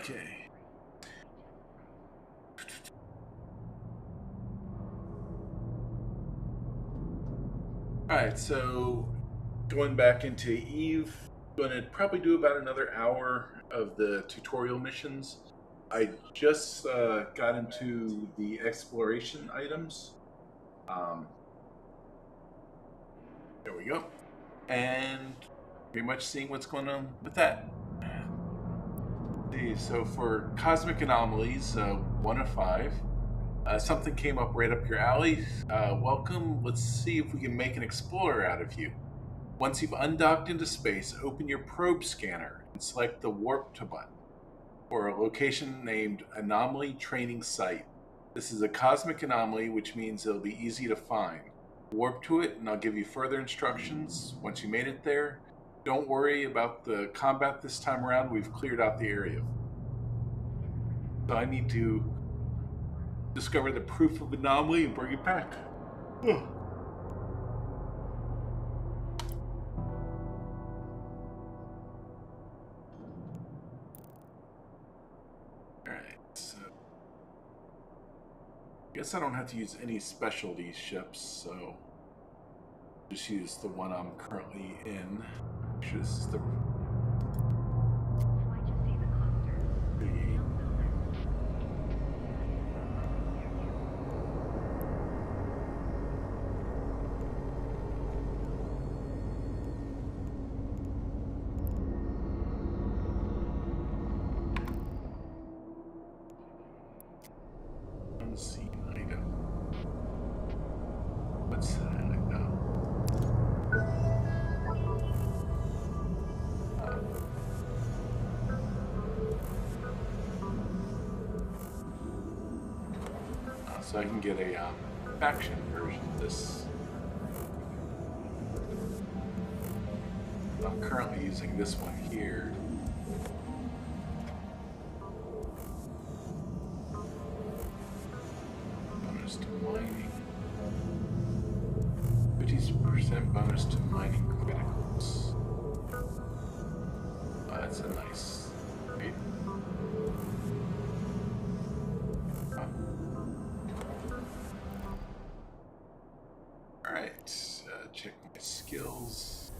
Okay. Alright, so going back into Eve, going to probably do about another hour of the tutorial missions. I just got into the exploration items. There we go. And pretty much seeing what's going on with that. See, so for cosmic anomalies, 1 of 5. Something came up right up your alley. Welcome. Let's see if we can make an explorer out of you. Once you've undocked into space, open your probe scanner and select the warp to button for a location named Anomaly Training Site. This is a cosmic anomaly, which means it'll be easy to find. Warp to it, and I'll give you further instructions once you made it there. Don't worry about the combat this time around. We've cleared out the area. So I need to discover the proof of anomaly and bring it back. Ugh. Alright, so I guess I don't have to use any specialty ships, so just use the one I'm currently in. Actually, this is the unseen item. What's that? So I can get a faction version of this. I'm currently using this one here. Bonus to mining. 50% bonus to mining criticals. That's a nice. Right? Alright, check my skills.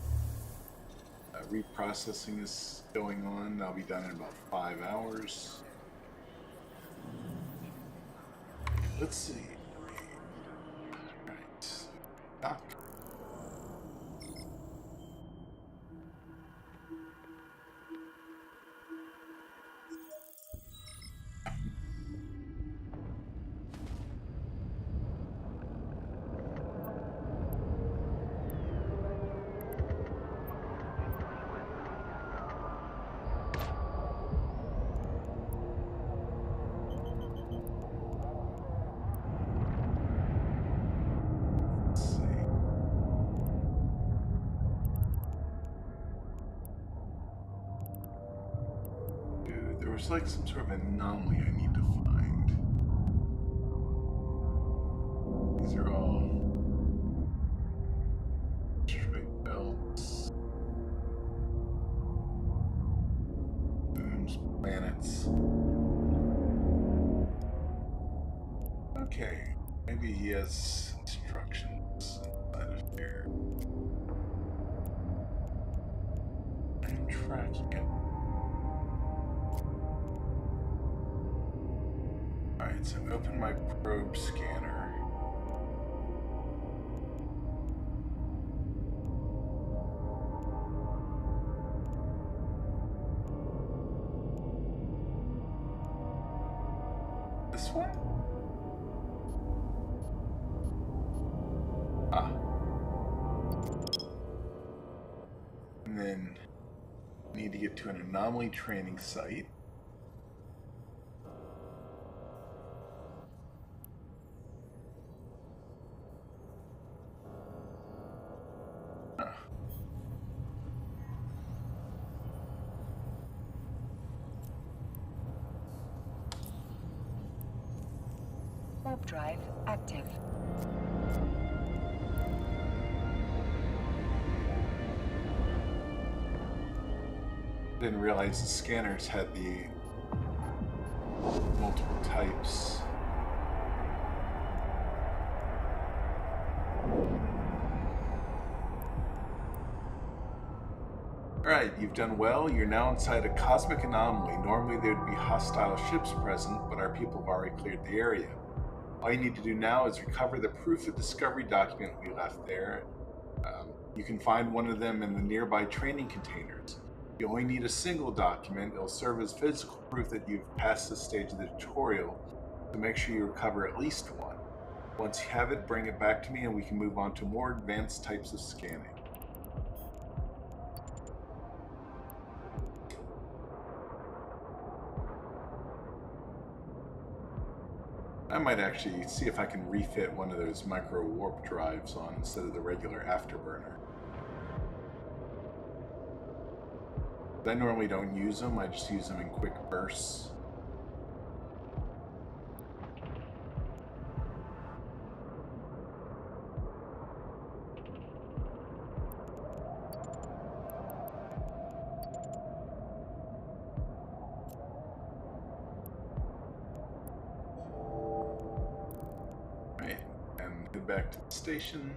Reprocessing is going on. That'll be done in about 5 hours. Let's see. Alright. Doc. There's like some sort of anomaly I need to find. These are all straight belts. Booms, planets. Okay, maybe he has instructions inside of here. I'm tracking it. Alright, so open my probe scanner. This one? Ah. And then I need to get to an anomaly training site. Warp drive active. Didn't realize the scanners had the multiple types. Alright, you've done well. You're now inside a cosmic anomaly. Normally there would be hostile ships present, but our people have already cleared the area. All you need to do now is recover the proof of discovery document we left there. You can find one of them in the nearby training containers. You only need a single document. It'll serve as physical proof that you've passed this stage of the tutorial, so make sure you recover at least one. Once you have it, bring it back to me and we can move on to more advanced types of scanning. I might actually see if I can refit one of those micro warp drives on instead of the regular afterburner. I normally don't use them, I just use them in quick bursts. Back to the station.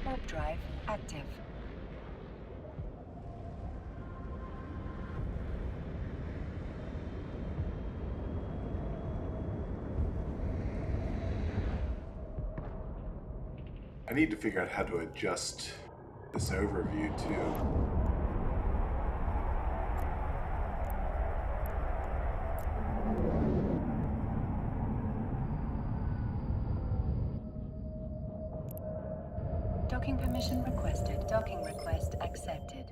Warp drive active. I need to figure out how to adjust this overview too. Docking permission requested. Docking request accepted.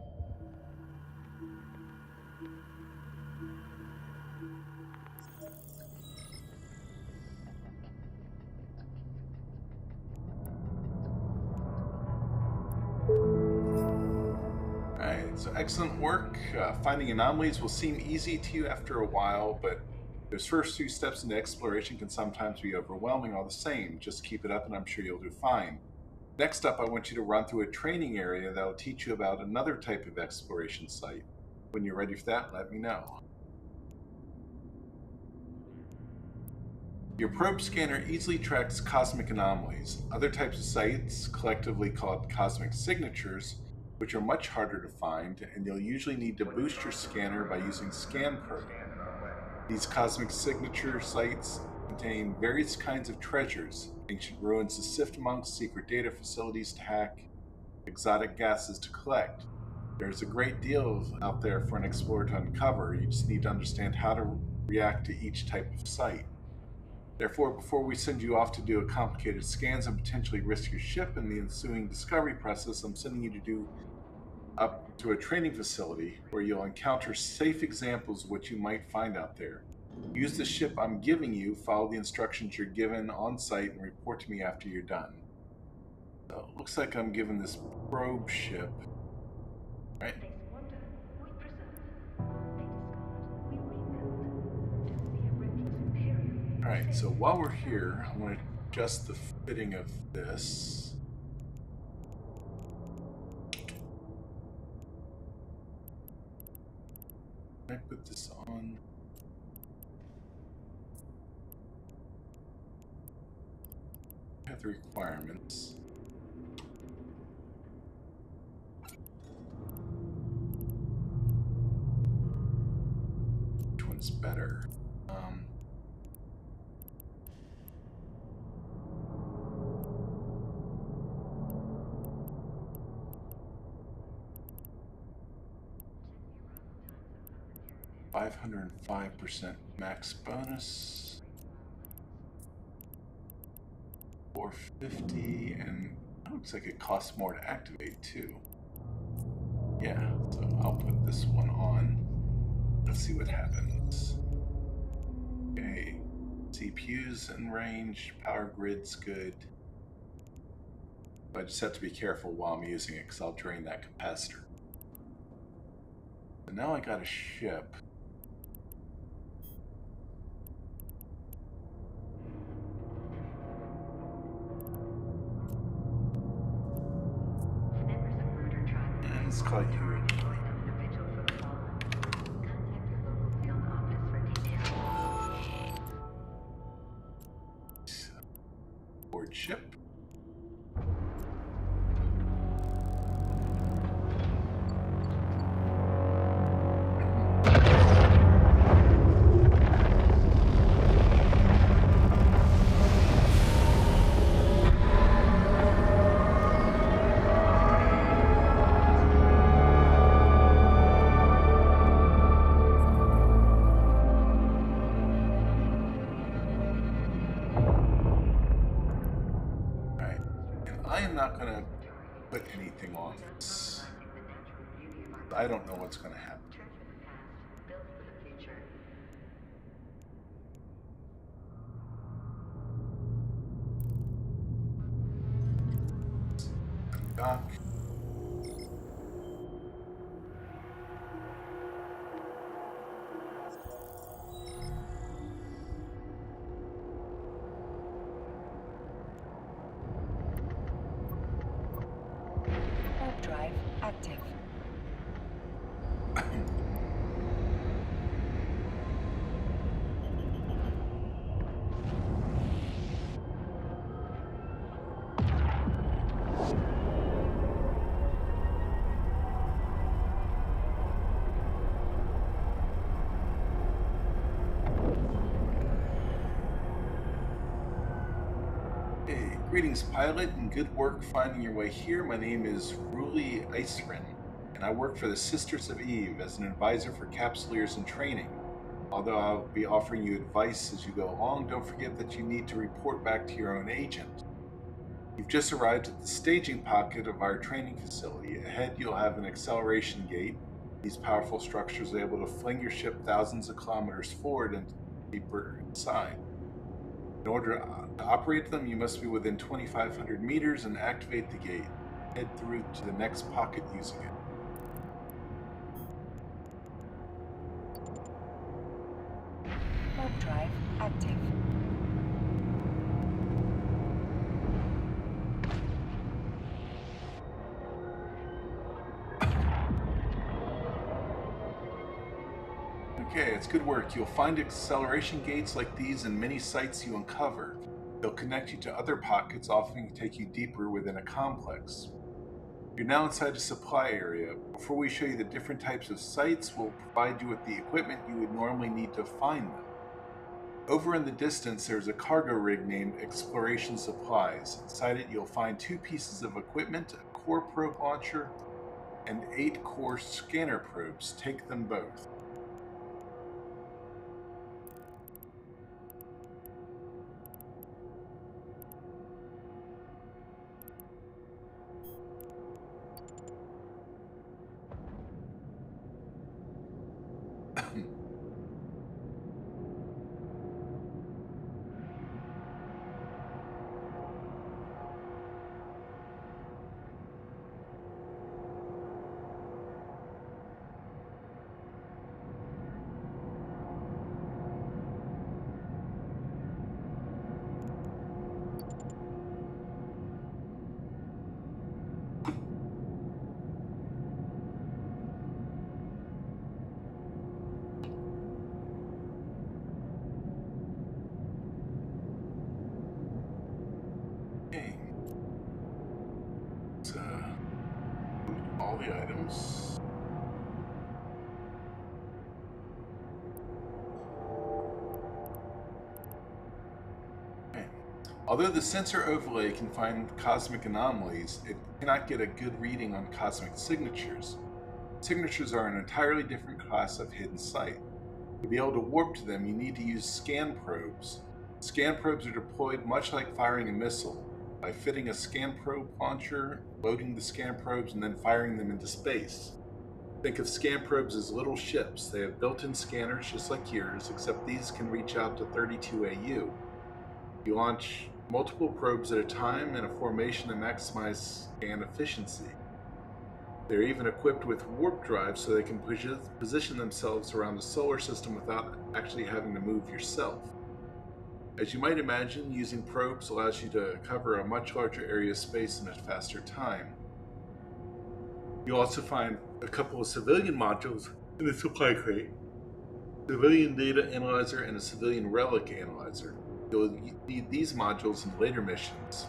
Alright, so excellent work. Finding anomalies will seem easy to you after a while, but those first few steps into exploration can sometimes be overwhelming all the same. Just keep it up and I'm sure you'll do fine. Next up, I want you to run through a training area that will teach you about another type of exploration site. When you're ready for that, let me know. Your probe scanner easily tracks cosmic anomalies, other types of sites, collectively called cosmic signatures, which are much harder to find, and you'll usually need to boost your scanner by using ScanProbe. These cosmic signature sites contain various kinds of treasures, ancient ruins to sift amongst, secret data facilities to hack, exotic gases to collect. There's a great deal out there for an explorer to uncover. You just need to understand how to react to each type of site. Therefore, before we send you off to do complicated scans and potentially risk your ship in the ensuing discovery process, I'm sending you to do up to a training facility where you'll encounter safe examples of what you might find out there. Use the ship I'm giving you, follow the instructions you're given on site, and report to me after you're done. So it looks like I'm given this probe ship, right? Alright, so while we're here, I'm going to adjust the fitting of this. Can I put this on? I have the requirements. Which one's better? 505% max bonus, 450, and it looks like it costs more to activate too. Yeah, so I'll put this one on. Let's see what happens. Okay, CPU's in range, power grid's good. But I just have to be careful while I'm using it because I'll drain that capacitor. So now I got a ship. Let's call you ship. I am not going to put anything on this. I don't know what's going to happen. Dock. Warp drive active. Hey, greetings, pilot, and good work finding your way here. My name is Ruli Icerin, and I work for the Sisters of Eve as an advisor for capsuleers in training. Although I'll be offering you advice as you go along, don't forget that you need to report back to your own agent. You've just arrived at the staging pocket of our training facility. Ahead, you'll have an acceleration gate. These powerful structures are able to fling your ship thousands of kilometers forward and deeper inside. In order to operate them, you must be within 2,500 meters and activate the gate. Head through to the next pocket using it. Warp drive active. Okay, it's good work. You'll find acceleration gates like these in many sites you uncover. They'll connect you to other pockets, often take you deeper within a complex. You're now inside a supply area. Before we show you the different types of sites, we'll provide you with the equipment you would normally need to find them. Over in the distance, there's a cargo rig named Exploration Supplies. Inside it, you'll find 2 pieces of equipment, a core probe launcher, and 8 core scanner probes. Take them both. Okay. Let's loot all the items. Okay. Although the sensor overlay can find cosmic anomalies, it cannot get a good reading on cosmic signatures. Signatures are an entirely different class of hidden site. To be able to warp to them, you need to use scan probes. Scan probes are deployed much like firing a missile, by fitting a scan probe launcher, loading the scan probes, and then firing them into space. Think of scan probes as little ships. They have built-in scanners just like yours, except these can reach out to 32 AU. You launch multiple probes at a time in a formation to maximize scan efficiency. They're even equipped with warp drives so they can position themselves around the solar system without actually having to move yourself. As you might imagine, using probes allows you to cover a much larger area of space in a faster time. You'll also find a couple of civilian modules in the supply crate. Civilian data analyzer and a civilian relic analyzer. You'll need these modules in later missions.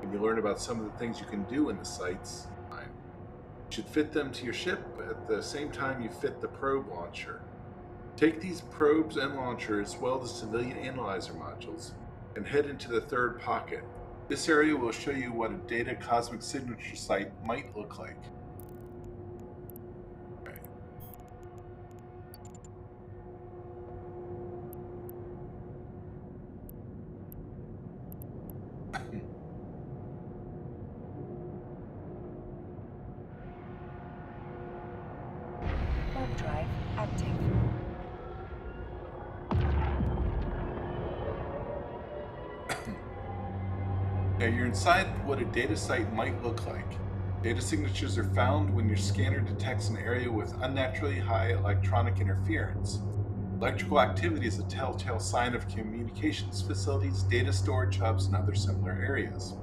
When you learn about some of the things you can do in the sites, you should fit them to your ship at the same time you fit the probe launcher. Take these probes and launcher as well as civilian analyzer modules and head into the third pocket. This area will show you what a data cosmic signature site might look like. Warp drive active. Now you're inside what a data site might look like. Data signatures are found when your scanner detects an area with unnaturally high electronic interference. Electrical activity is a telltale sign of communications facilities, data storage hubs, and other similar areas.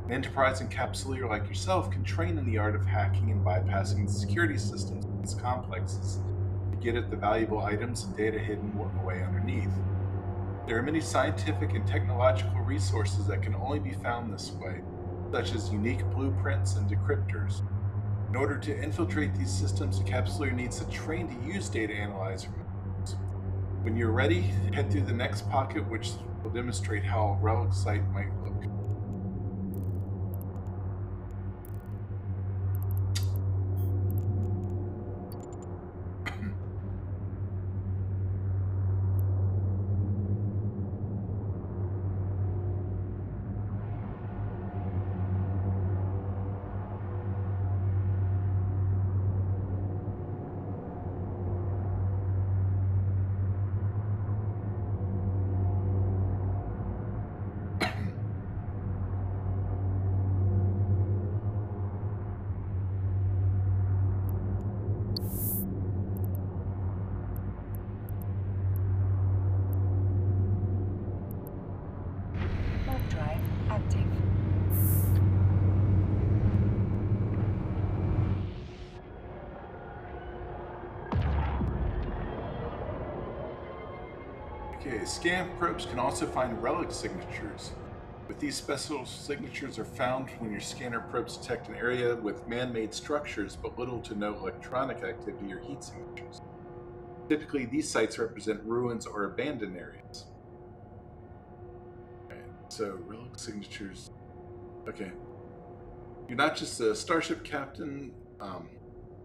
An enterprising capsuleer like yourself can train in the art of hacking and bypassing the security systems of these complexes to get at the valuable items and data hidden away underneath. There are many scientific and technological resources that can only be found this way, such as unique blueprints and decryptors. In order to infiltrate these systems, a capsuleer needs to train to use data analyzer modules. When you're ready, head through the next pocket, which will demonstrate how a relic site might look. Warp drive active. Okay, scan probes can also find relic signatures. But these special signatures are found when your scanner probes detect an area with man-made structures but little to no electronic activity or heat signatures. Typically, these sites represent ruins or abandoned areas. Okay, so relic signatures. Okay. You're not just a starship captain.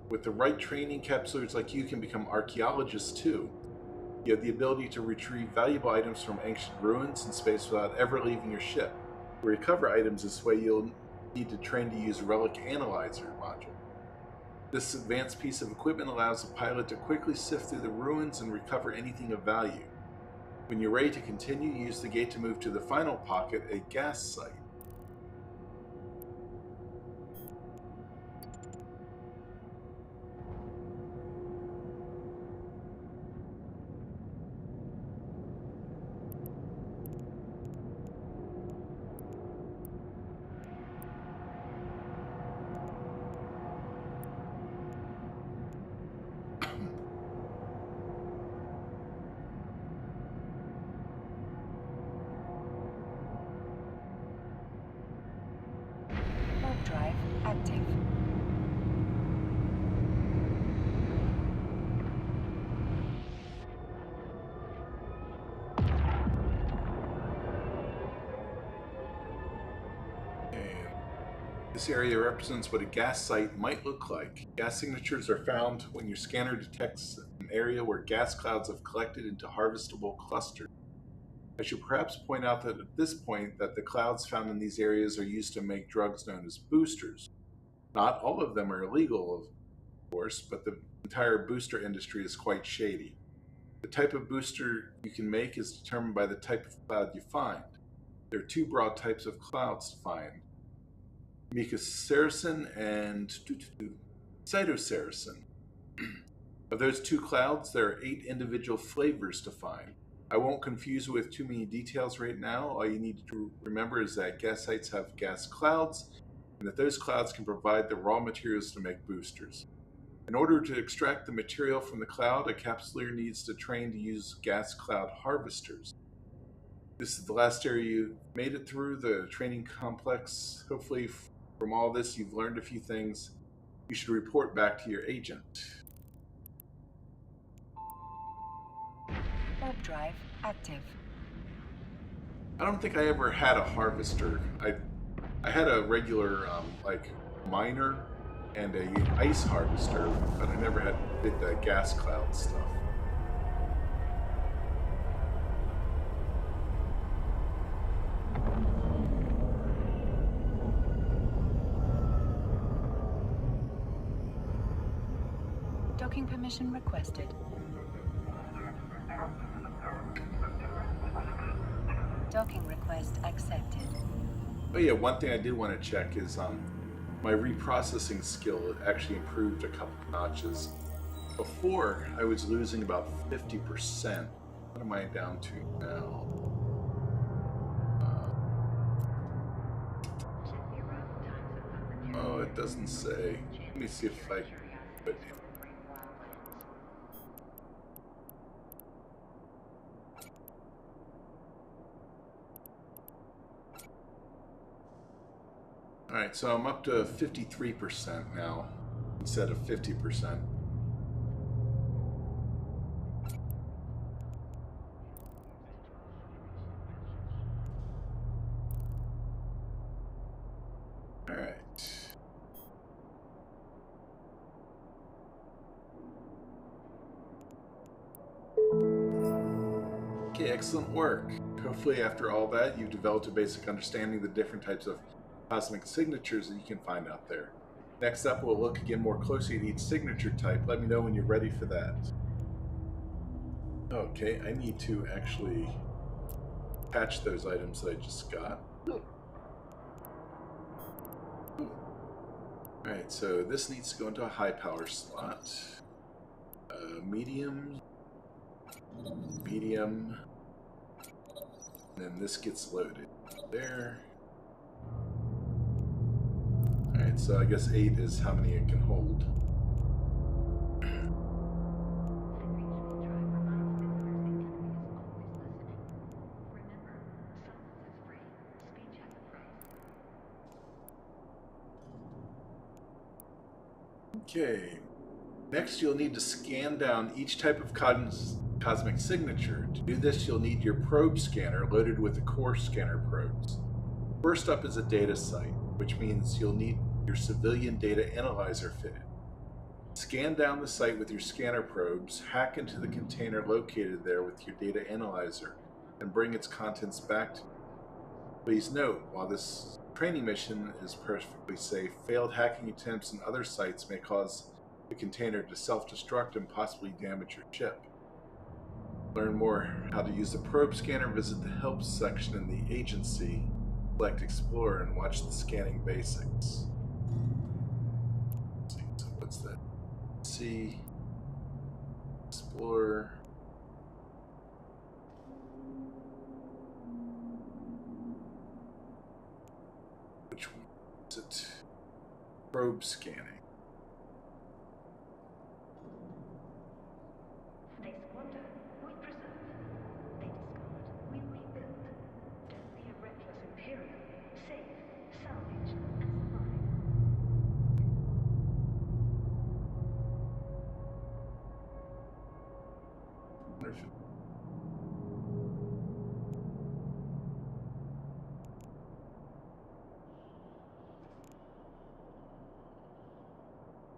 With the right training, capsuleers like you can become archaeologists too. You have the ability to retrieve valuable items from ancient ruins in space without ever leaving your ship. To recover items this way, you'll need to train to use Relic Analyzer module. This advanced piece of equipment allows the pilot to quickly sift through the ruins and recover anything of value. When you're ready to continue, use the gate to move to the final pocket, a gas site. Warp drive active. This area represents what a gas site might look like. Gas signatures are found when your scanner detects an area where gas clouds have collected into harvestable clusters. I should perhaps point out that at this point that the clouds found in these areas are used to make drugs known as boosters. Not all of them are illegal, of course, but the entire booster industry is quite shady. The type of booster you can make is determined by the type of cloud you find. There are two broad types of clouds to find: Megacericin and Cytocericin. Of those two clouds, there are 8 individual flavors to find. I won't confuse you with too many details right now. All you need to remember is that gas sites have gas clouds, and that those clouds can provide the raw materials to make boosters. In order to extract the material from the cloud, a capsuleer needs to train to use gas cloud harvesters. This is the last area you made it through, the training complex. Hopefully, from all this, you've learned a few things. You should report back to your agent. Warp drive active. I don't think I ever had a harvester. I had a regular, like, miner and a ice harvester, but I never did the gas cloud stuff. Docking permission requested. Docking request accepted. Oh yeah, one thing I did want to check is my reprocessing skill actually improved a couple notches. Before, I was losing about 50%. What am I down to now? Oh, it doesn't say. Let me see if I... But, alright, so I'm up to 53% now, instead of 50%. Alright. Okay, excellent work. Hopefully after all that, you've developed a basic understanding of the different types of cosmic signatures that you can find out there. Next up, we'll look again more closely at each signature type. Let me know when you're ready for that. Okay, I need to actually patch those items that I just got. Alright, so this needs to go into a high power slot. Medium, and then this gets loaded there. Alright, so I guess 8 is how many it can hold. Okay, next you'll need to scan down each type of cosmic signature. To do this, you'll need your probe scanner loaded with the core scanner probes. First up is a data site, which means you'll need your civilian data analyzer fitted. Scan down the site with your scanner probes, hack into the container located there with your data analyzer, and bring its contents back to you. Please note, while this training mission is perfectly safe, failed hacking attempts in other sites may cause the container to self-destruct and possibly damage your ship. Learn more how to use the probe scanner, visit the help section in the agency, select Explorer, and watch the scanning basics. Let's see, so what's that? See, Explorer. Which one is it? Probe scanning. They squander, we preserve. They discard, we rebuild. Don't be a reckless Imperium. Save, salvage, and survive.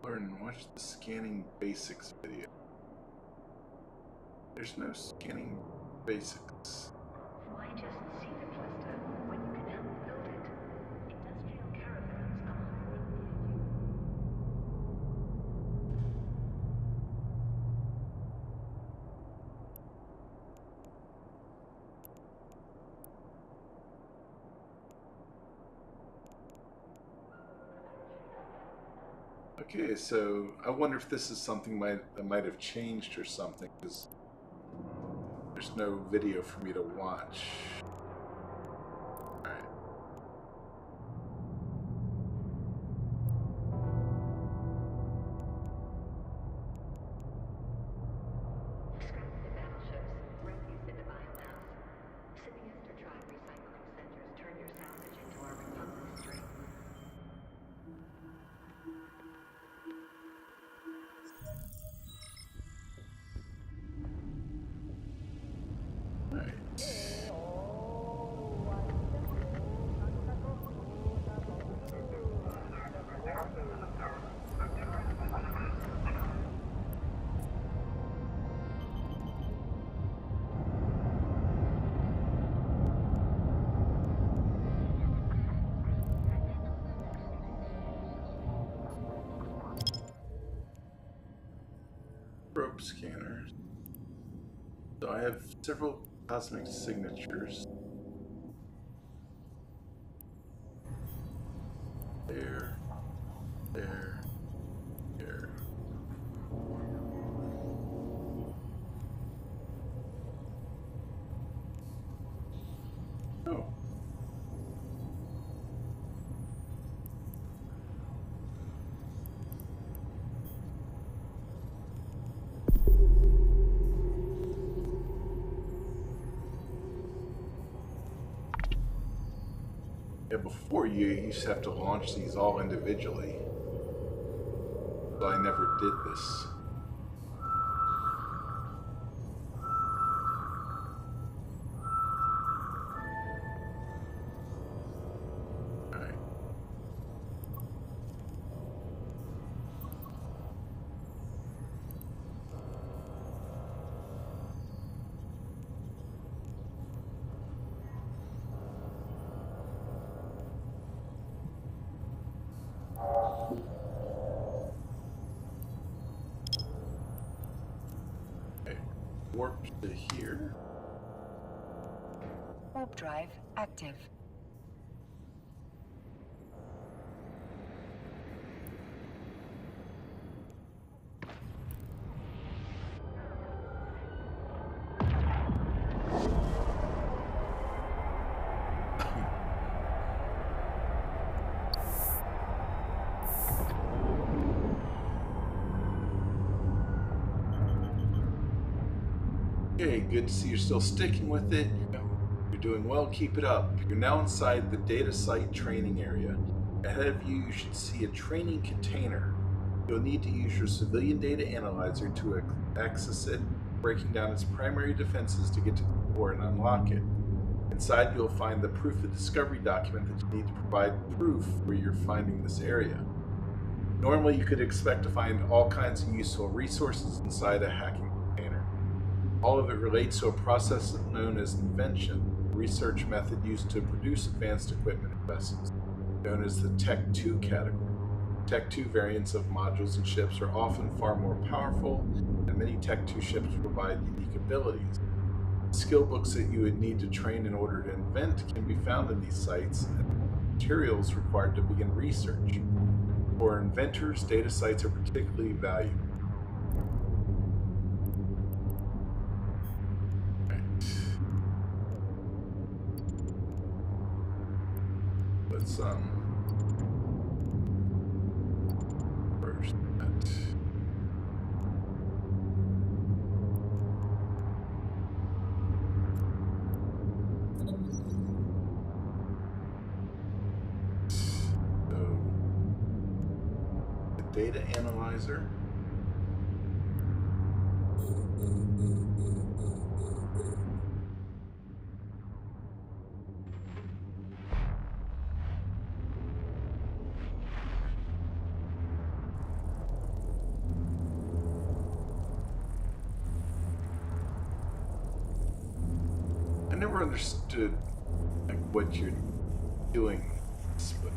Learn and watch the scanning basics video. There's no scanning basics. Why just see the cluster when you can help build it? Industrial caravans are hiring near Okay, so I wonder if this is something that might have changed or something, because there's no video for me to watch. Alright. Scrap the battleships, refuse in the biomass. Sinister probe scanners. So I have several cosmic signatures. There, there, there. Oh. Yeah, before you used to have to launch these all individually. But I never did this. Alright. Okay. Warp to here. Warp drive active. Okay, good to see you're still sticking with it. You're doing well, keep it up. You're now inside the data site training area. Ahead of you, you should see a training container. You'll need to use your civilian data analyzer to access it, breaking down its primary defenses to get to the core and unlock it. Inside, you'll find the proof of discovery document that you need to provide proof where you're finding this area. Normally, you could expect to find all kinds of useful resources inside a hacking container. All of it relates to a process known as invention, a research method used to produce advanced equipment and vessels, known as the Tech 2 category. Tech 2 variants of modules and ships are often far more powerful, and many Tech 2 ships provide unique abilities. Skill books that you would need to train in order to invent can be found in these sites, and materials required to begin research. For inventors, data sites are particularly valuable. Let's first that. So the data analyzer. I never understood like what you're doing, but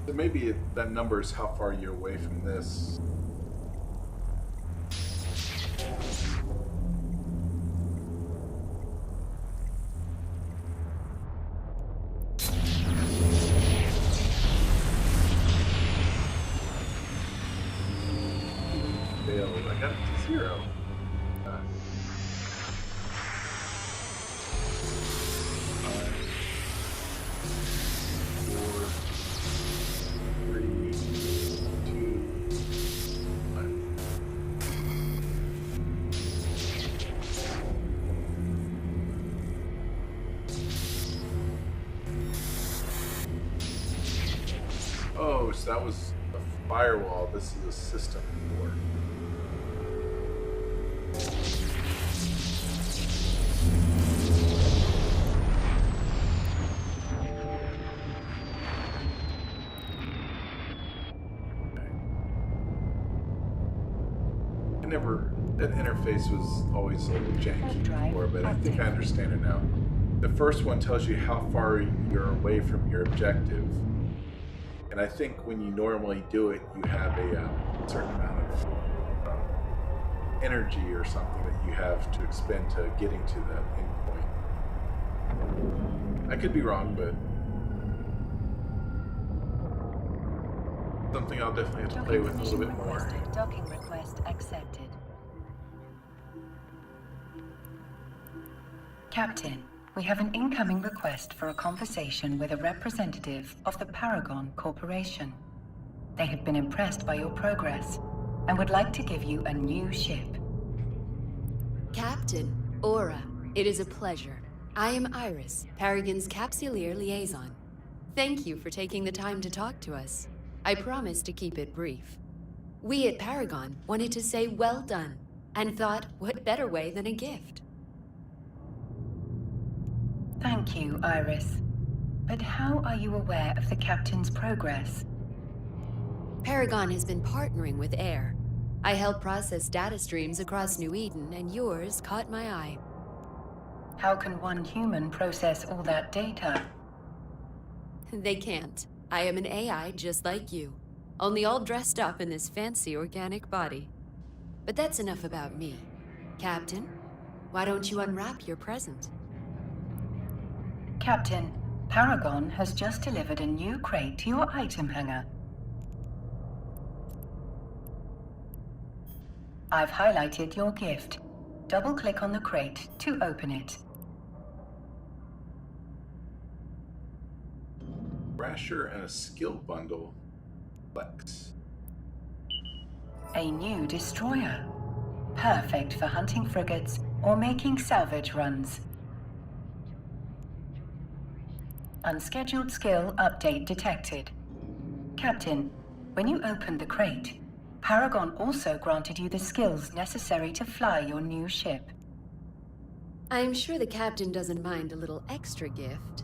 so maybe that number is how far you're away from this. Failed. I got it to 0. Oh, so that was a firewall. This is a system board. interface was always a little janky Drive before, but I think I active. understand it now. The first one tells you how far you're away from your objective. And I think when you normally do it, you have a certain amount of energy or something that you have to expend to getting to that endpoint. I could be wrong, but something I'll definitely have to play with a little bit more. Requested. Docking request accepted. Captain, we have an incoming request for a conversation with a representative of the Paragon Corporation. They have been impressed by your progress and would like to give you a new ship. Captain, Aura, it is a pleasure. I am Iris, Paragon's Capsuleer Liaison. Thank you for taking the time to talk to us. I promise to keep it brief. We at Paragon wanted to say well done, and thought what better way than a gift. Thank you, Iris. But how are you aware of the Captain's progress? Paragon has been partnering with AIR. I help process data streams across New Eden, and yours caught my eye. How can one human process all that data? They can't. I am an AI just like you, only all dressed up in this fancy organic body. But that's enough about me. Captain, why don't you unwrap your present? Captain, Paragon has just delivered a new crate to your item hangar. I've highlighted your gift. Double-click on the crate to open it. Rasher and a skill bundle. Flex. A new destroyer. Perfect for hunting frigates or making salvage runs. Unscheduled skill update detected. Captain, when you opened the crate, Paragon also granted you the skills necessary to fly your new ship. I'm sure the captain doesn't mind a little extra gift.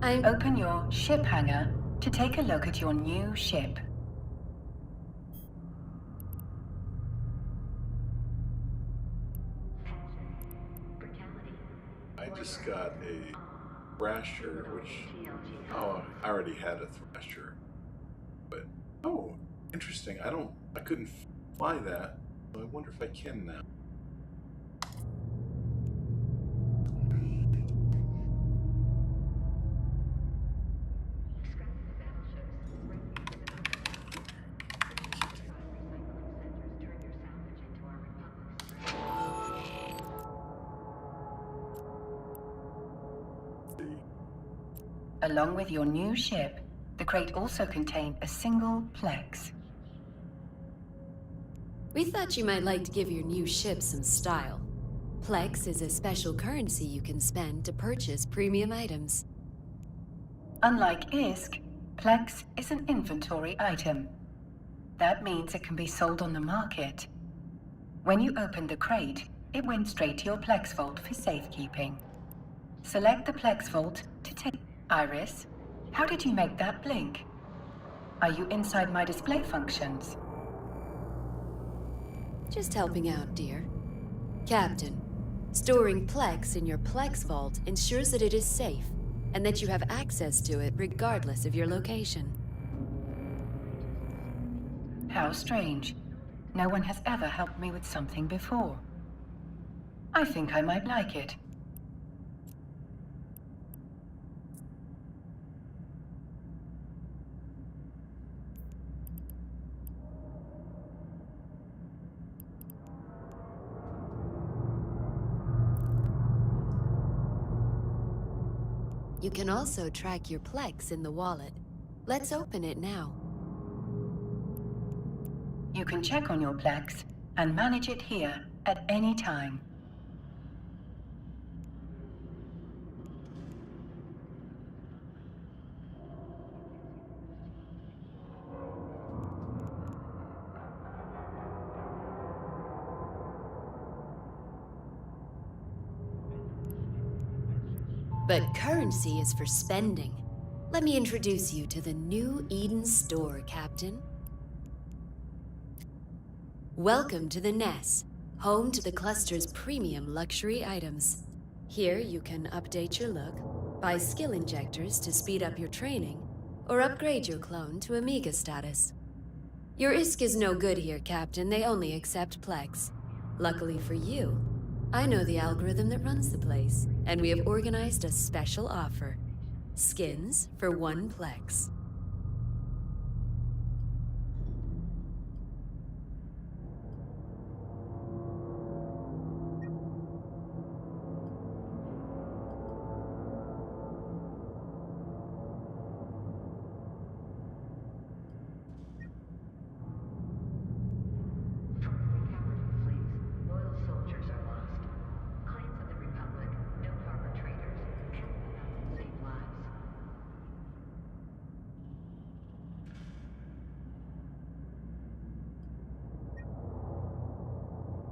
Open your ship hangar to take a look at your new ship. I just got a Thrasher, which, oh, I already had a Thrasher, but, oh, interesting, I couldn't fly that, so I wonder if I can now. Along with your new ship, the crate also contained a single Plex. We thought you might like to give your new ship some style. Plex is a special currency you can spend to purchase premium items. Unlike ISK, Plex is an inventory item. That means it can be sold on the market. When you opened the crate, it went straight to your Plex vault for safekeeping. Select the Plex vault to take... Iris, how did you make that blink? Are you inside my display functions? Just helping out, dear. Captain, storing Plex in your Plex vault ensures that it is safe, and that you have access to it regardless of your location. How strange. No one has ever helped me with something before. I think I might like it. You can also track your Plex in the wallet. Let's open it now. You can check on your Plex and manage it here at any time. But currency is for spending. Let me introduce you to the New Eden Store, Captain. Welcome to the Ness. home to the cluster's premium luxury items. Here you can update your look, buy skill injectors to speed up your training, or upgrade your clone to Amiga status. Your ISK is no good here, Captain. They only accept Plex. Luckily for you, I know the algorithm that runs the place, and we have organized a special offer. Skins for 1 Plex.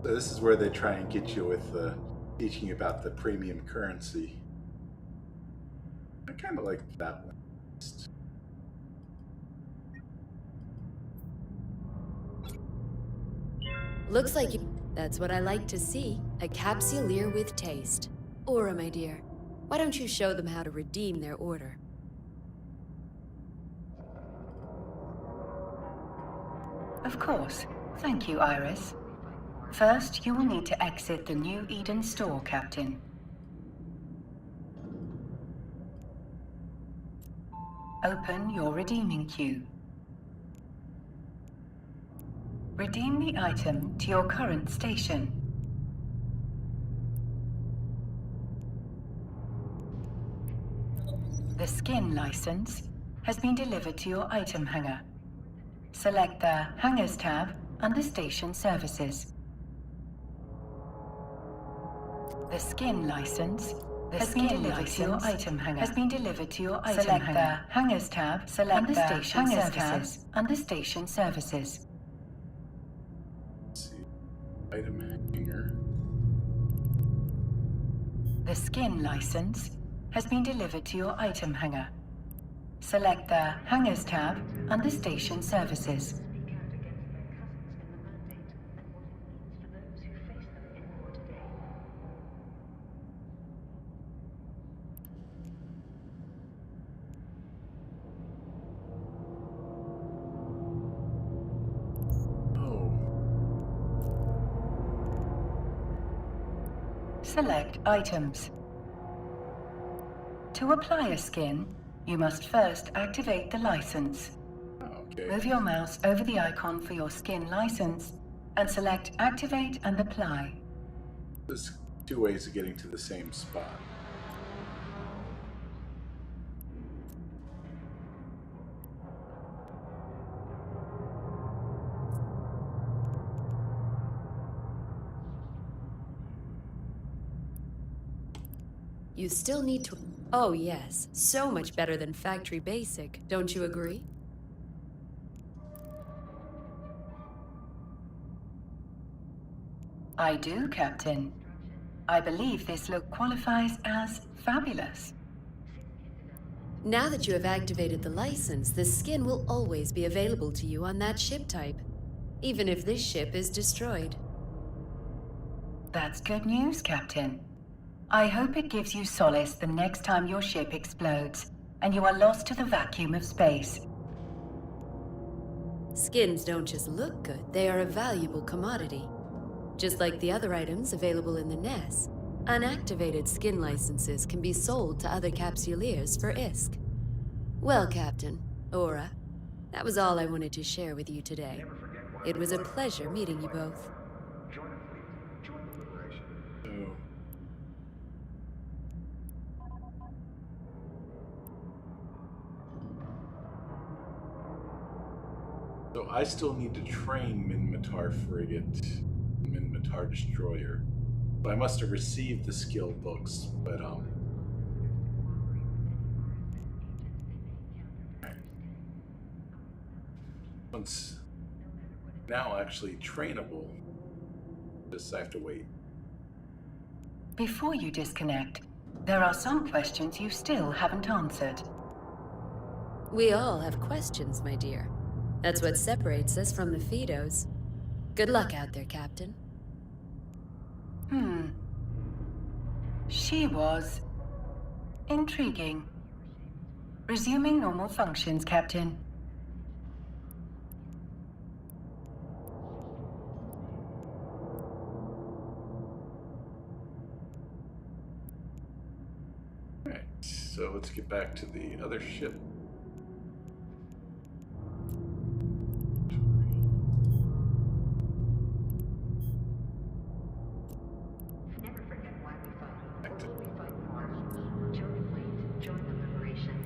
So this is where they try and get you with teaching about the premium currency. I kind of like that one. Looks like you... That's what I like to see. A capsuleer with taste. Aura, my dear, why don't you show them how to redeem their order? Of course. Thank you, Iris. First, you will need to exit the New Eden store, Captain. Open your redeeming queue. Redeem the item to your current station. The skin license has been delivered to your item hangar. Select the Hangars tab under Station Services. The skin license has been delivered to your item hangar. Select the Hangars tab under Station Services. Under Station Services. Let's see. Item hanger. The skin license has been delivered to your item hangar. Select the Hangars tab under Station Services. Select items. To apply a skin, you must first activate the license. Okay. Move your mouse over the icon for your skin license and select Activate and Apply. There's 2 ways of getting to the same spot. You still need to... Oh yes, so much better than Factory Basic, don't you agree? I do, Captain. I believe this look qualifies as fabulous. Now that you have activated the license, the skin will always be available to you on that ship type, even if this ship is destroyed. That's good news, Captain. I hope it gives you solace the next time your ship explodes and you are lost to the vacuum of space. Skins don't just look good, they are a valuable commodity. Just like the other items available in the NES, unactivated skin licenses can be sold to other capsuleers for ISK. Well, Captain, Aura, that was all I wanted to share with you today. It was a pleasure meeting you both. So I still need to train Minmatar Frigate, Minmatar Destroyer. But I must have received the skill books, but once now actually trainable, just I have to wait. Before you disconnect, there are some questions you still haven't answered. We all have questions, my dear. That's what separates us from the Fidos. Good luck out there, Captain. She was intriguing. Resuming normal functions, Captain. Alright, so let's get back to the other ship. Never forget why we fight, or who we fight for. Join the fleet, join the liberation.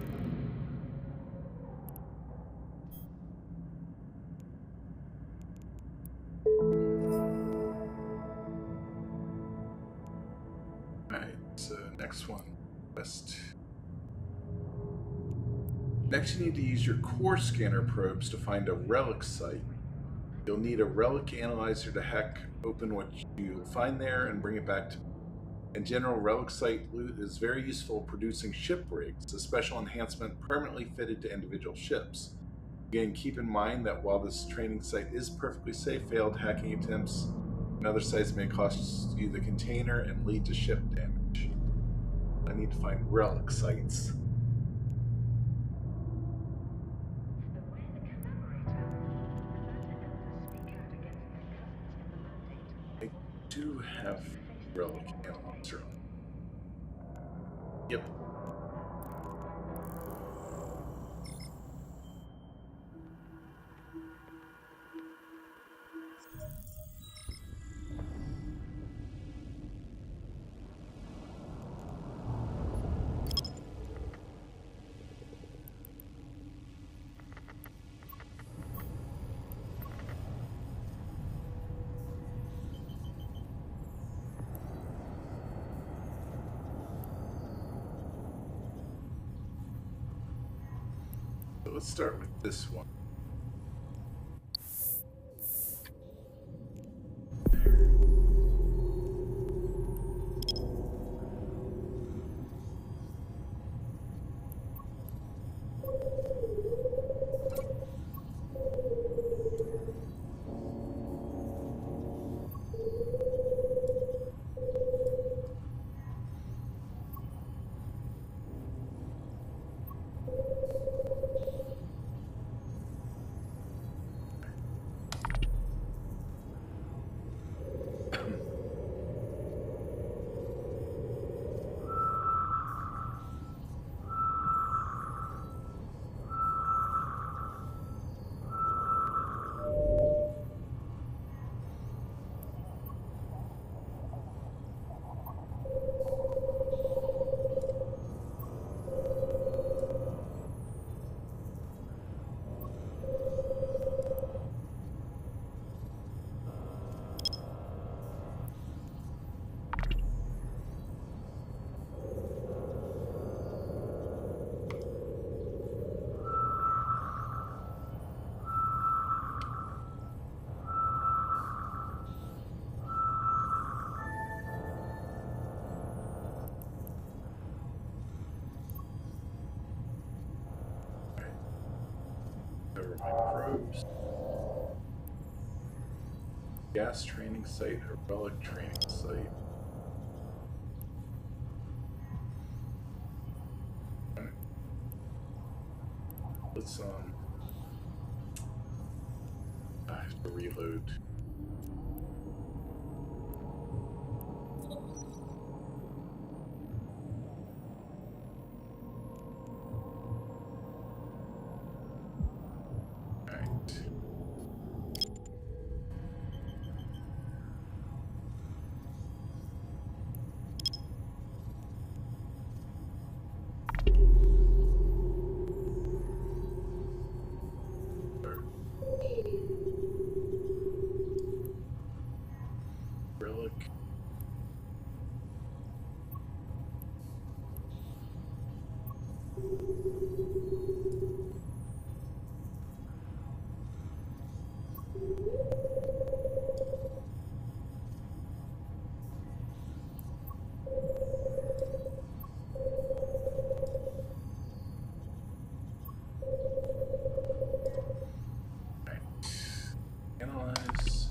Alright, so next one. West. Next, you need to use your core scanner probes to find a relic site. You'll need a relic analyzer to hack open what you find there and bring it back to. In general, relic site loot is very useful producing ship rigs, a special enhancement permanently fitted to individual ships. Again, keep in mind that while this training site is perfectly safe, failed hacking attempts and other sites may cost you the container and lead to ship damage. I need to find relic sites. The way the commemorator, the elders speak out against their cousins in the mandate. I do have relic analyzer. Yep. So let's start with this one. Cover my probes. Gas training site or relic training site. Alright. Let's I have to reload. Relic. Right. Analyze.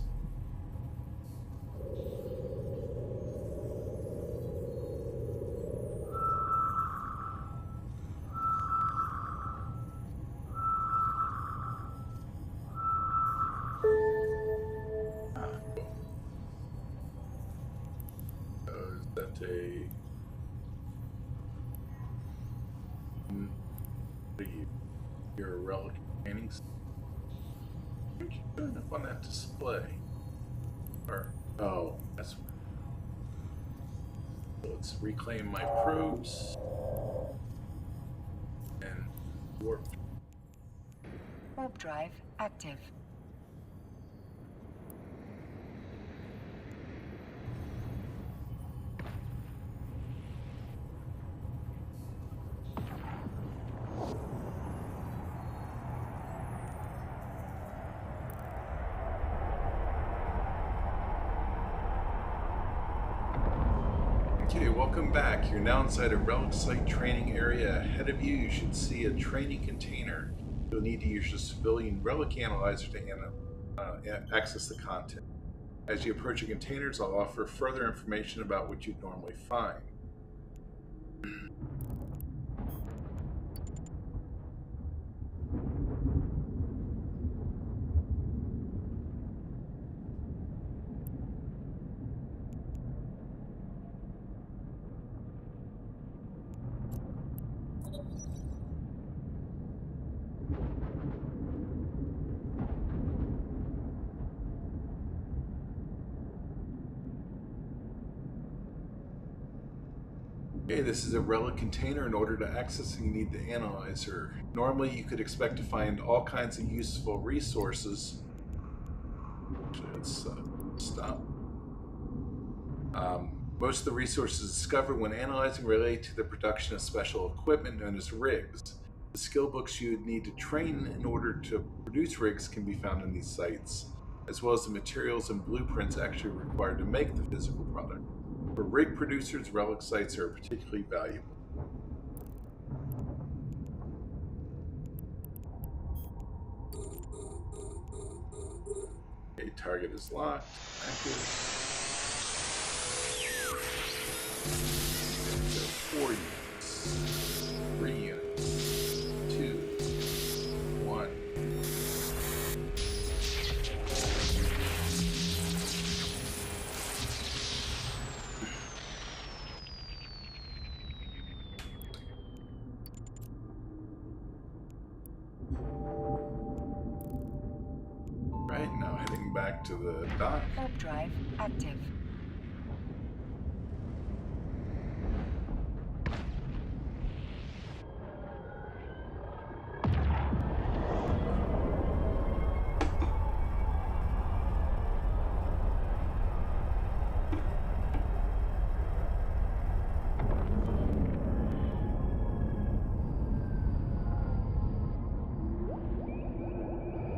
Is that a... What are you? You're a relic painting? What are you doing up on that display? Or, oh, that's... So let's reclaim my probes. And warp. Warp drive active. Okay, welcome back. You're now inside a relic site training area. Ahead of you, you should see a training container. You'll need to use your civilian relic analyzer to access the content. As you approach the containers, I'll offer further information about what you'd normally find. Okay, this is a relic container. In order to access it, you need the analyzer. Normally, you could expect to find all kinds of useful resources. Actually, let's stop. Most of the resources discovered when analyzing relate to the production of special equipment known as rigs. The skill books you would need to train in order to produce rigs can be found in these sites, as well as the materials and blueprints actually required to make the physical product. For rig producers, relic sites are particularly valuable. Okay, target is locked. Active. So 4 units. 3 units. 2. 1. Right, now heading back to the dock. Warp drive active.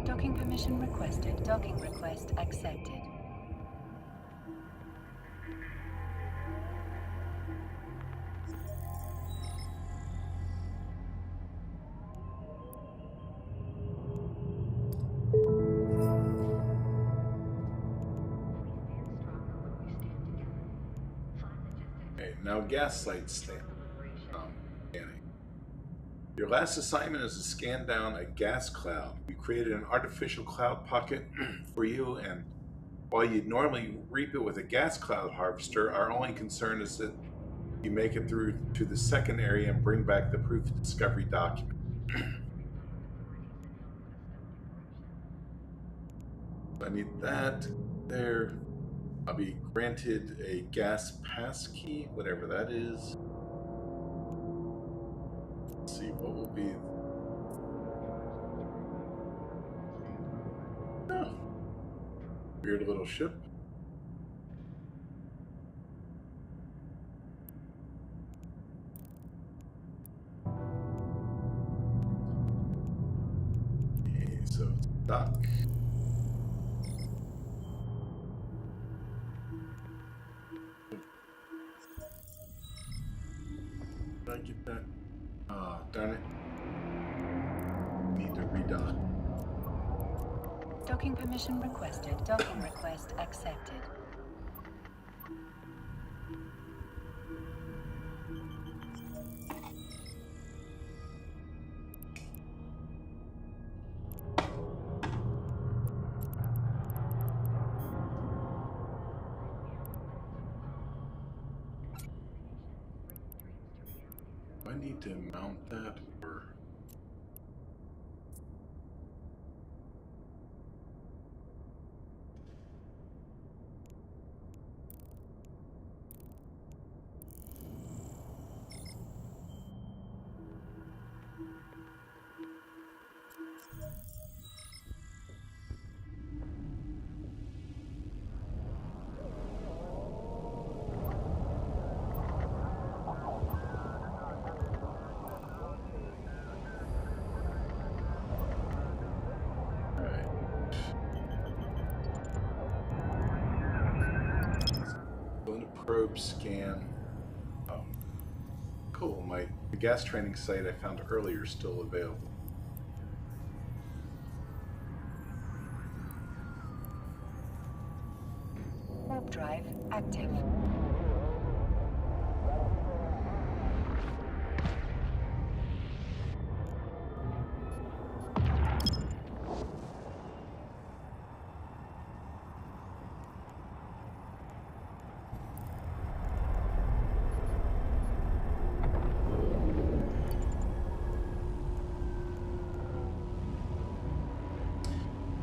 Docking permission requested. Docking request accepted. Okay, now gas sites scanning. Your last assignment is to scan down a gas cloud. We created an artificial cloud pocket for you, and while you'd normally reap it with a gas cloud harvester, our only concern is that you make it through to the second area and bring back the proof of discovery document. I need that there. I'll be granted a gas pass key, whatever that is. Let's see what will be. Oh, weird little ship. Okay, so it's dock. Did I get that? Ah, darn it. Need to redock. Docking permission requested. Docking request accepted. Do I need to mount that or? Probe scan. Oh, cool. The gas training site I found earlier is still available. Warp drive active.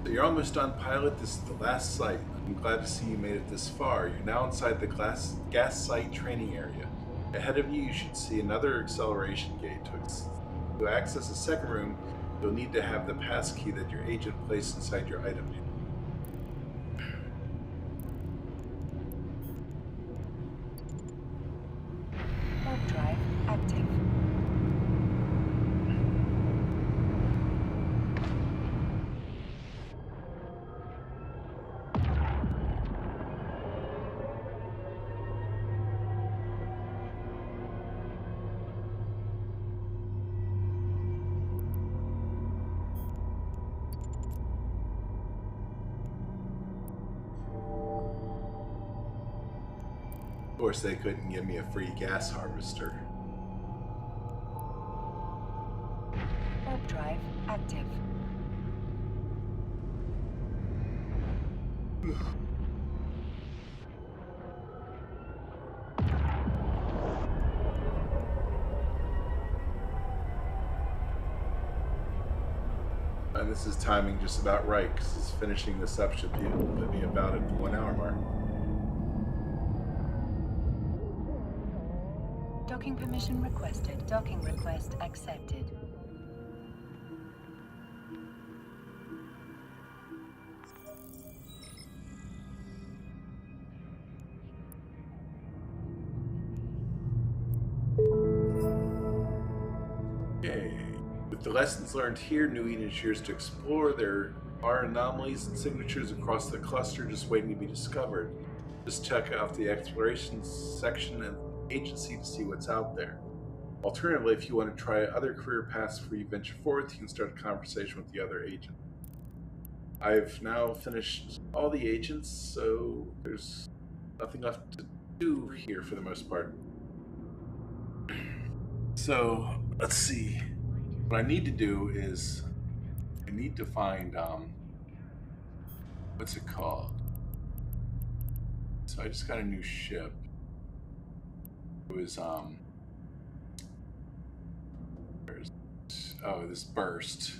You're almost done, pilot. This is the last site. I'm glad to see you made it this far. You're now inside the gas site training area. Ahead of you, you should see another acceleration gate. To access the second room, you'll need to have the passkey that your agent placed inside your item. Warp drive active. Of course, they couldn't give me a free gas harvester. Warp drive active. And this is timing just about right, because finishing this up should put me about at the 1 hour mark. Docking permission requested. Docking request accepted. Okay. With the lessons learned here, New Eden shares to explore. There are anomalies and signatures across the cluster just waiting to be discovered. Just check out the exploration section and agency to see what's out there. Alternatively, if you want to try other career paths before you venture forth, you can start a conversation with the other agent. I've now finished all the agents, so there's nothing left to do here for the most part. So, let's see. What I need to do is I need to find what's it called? So I just got a new ship. It was this burst.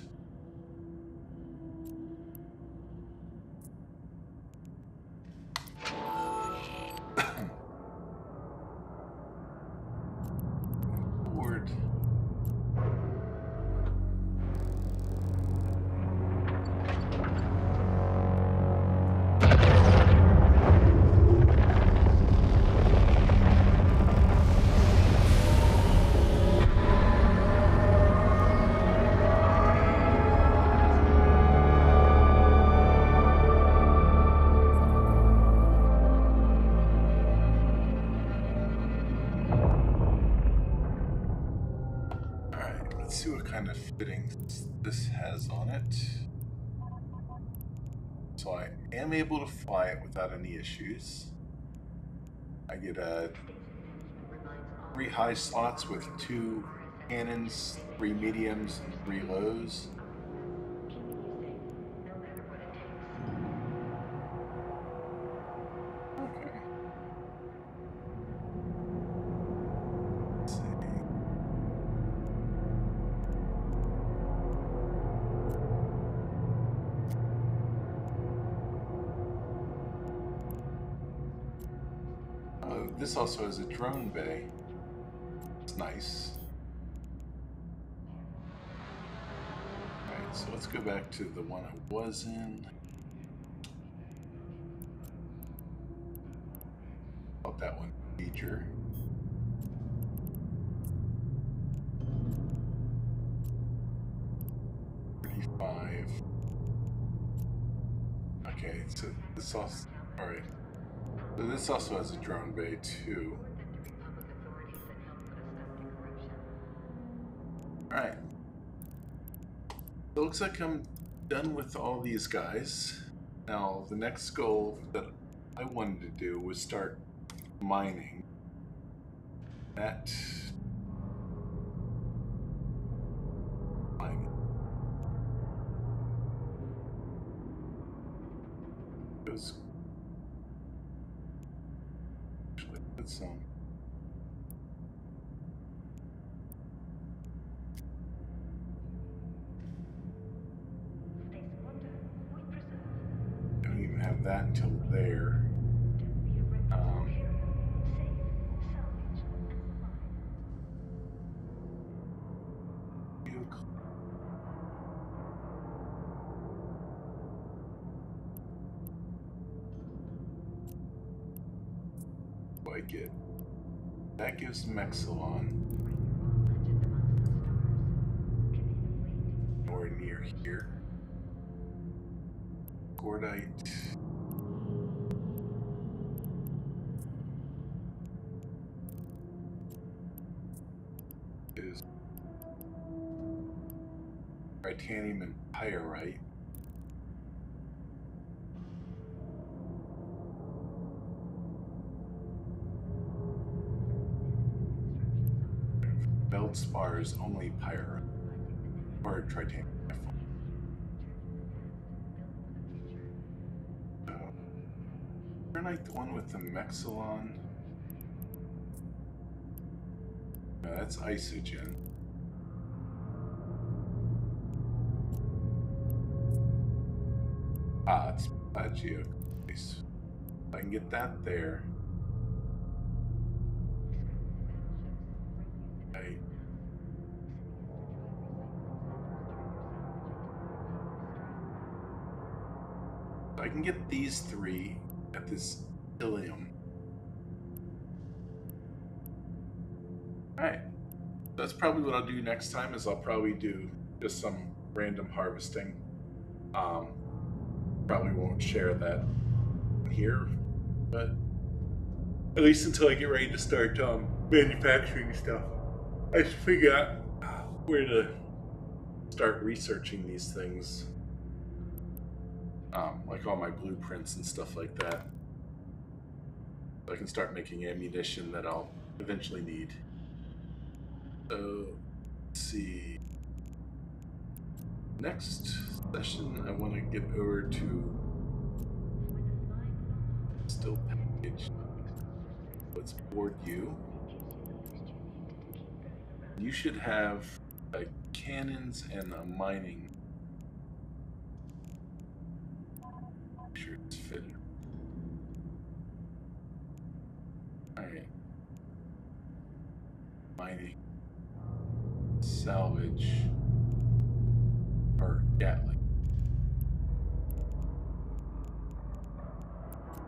Board. Let's see what kind of fittings this has on it. So I am able to fly it without any issues. I get 3 high slots with 2 cannons, 3 mediums, and 3 lows. Okay. Let's see. this also has a drone bay. It's nice. Alright, so let's go back to the one I was in. Thought that one major. Okay, so this also, alright. So this also has a drone bay too. Alright. So it looks like I'm done with all these guys. Now the next goal that I wanted to do was start mining. That mining. Goes actually put some don't even have that until there. I get that gives Mexilon nowhere near here. Gordite is titanium and pyrite. Feldspar is only pyrite or titanium. Granite, the one with the Mexilon. No, that's isogen. Ah, it's plagioclase. If I can get that there. Right. I can get these three at this ilium. Alright. That's probably what I'll do next time, is I'll probably do just some random harvesting. Probably won't share that here, but at least until I get ready to start manufacturing stuff. I should figure out where to start researching these things. Like all my blueprints and stuff like that. So I can start making ammunition that I'll eventually need. So, let's see. Next session, I want to get over to still package. Let's board you. You should have cannons and a mining. Make sure it's fitted. Alright. Mining. Salvage. Or Gatling.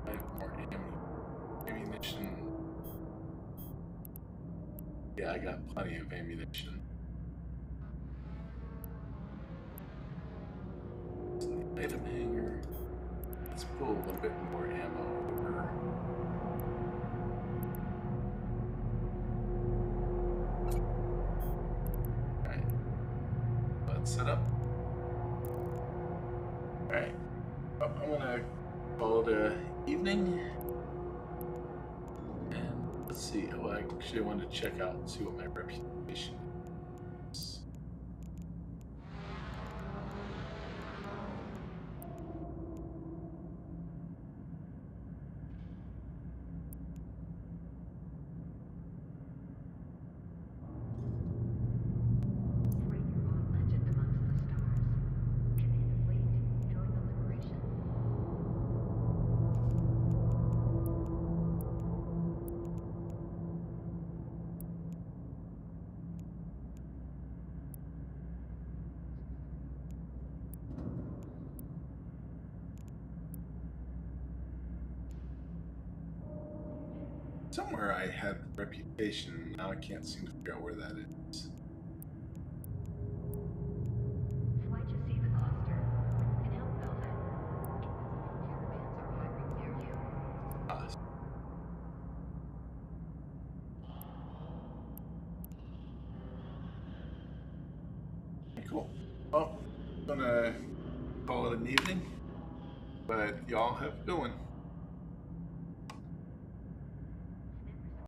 I have more ammunition. Yeah, I got plenty of ammunition. Item hanger. Let's pull a little bit more ammo over. Alright. Let's set up. Alright. Well, I'm gonna call it a evening. And let's see. Oh, actually, I wanted to check out and see what my reputation is. Somewhere I had reputation. Now I can't seem to figure out where that is. Why'd you see the cluster? Can help Velvet. Caravans are hiring near you. Ah, cool. Well, I'm gonna call it an evening, but y'all have a good one.